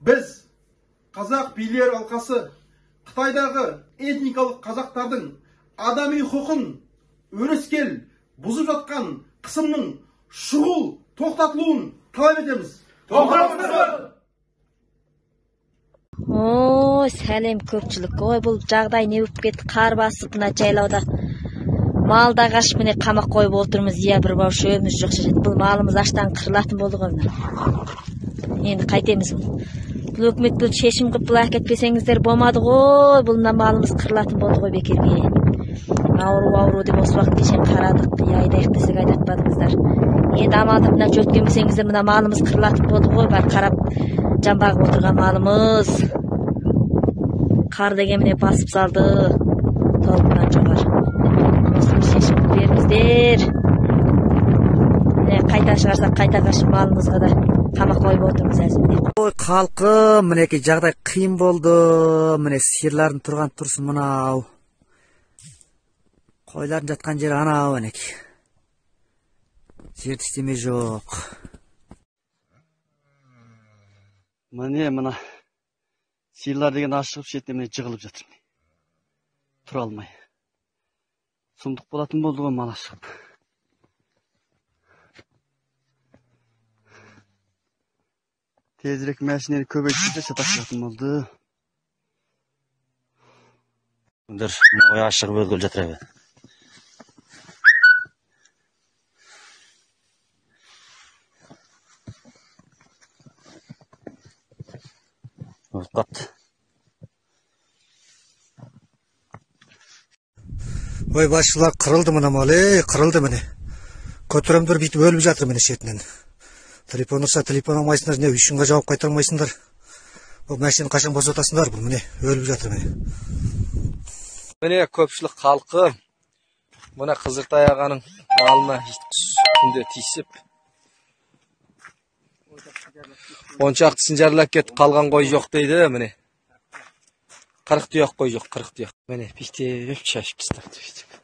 Biz Қазақ билер алқасы Қытайдағы этникалық қазақтардың адами құқын өрескел бұзып жатқан қысымның шұғыл тоқтатылуын талап етеміз. Ой, сәлем көпчілік. Ой, бұл жағдай не болып кетті? Қар басып мына жайлауда малда қаш міне қамақ қойып отырмыз. Иә, бір бау шөбіміз жоқ шешеді. Бұл малымыз аштан қырылатын болды ғой мына. Енді қайтеміз бұл. Бұл өкімет бұл шешім қылып бұл әкетпесеңіздер болмады ғой. Бұл мына малымыз қырылатын болды ғой бекерге. Ауру деп осы уақыт кешен қарадық. Айдайық десек айдатпадыңыздар. Енді амалдап мына жөткенбесеңіздер мына малымыз қырылатын болды ғой. Бар қарап жан бағып отырған малымыз. Қар деген міне басып салды. Толқыннан жоғар. Осыны шешім беріңіздер. Міне қайта шығарсақ қайта қашып малымызға да қамақ қойып отырмыз әзірге. Ой, халқым, мінекей жағдай қиын болды. Міне сиырлардың тұрған тұрсын мынау. Қойлардың жатқан жері анау мінекей. Жерді істеме жоқ. Міне мына сиырлар деген ашығып шетіне міне жығылып жатыр. Тұра алмай. Сұмдық болатын болды ғой мал ашығып. Tezirek мәшінені көбейтсе сатақ жатым болды. Dur, ой ашығып өлгіл жатыр әбі. Қат. Ой, басшылар қырылды мына мал, қырылды міне. Көтеремдер бүйтіп өліп жатыр міне шетінен. Телефон ұрса телефон алмайсыңдар, не үшінға жауап қайта алмайсыңдар. Бұл мәшінені қашан босатасыңдар, бұл міне өліп жатыр міне. Міне көпшілік халқы мына Қызыртай ағаның малына күнде тиісіп. Оншақтысын жарлап кетіп қалған қой жоқ дейді, міне. 40 тұяқ қой жоқ, 40 тұяқ. Міне пиктеп шашып тастапты.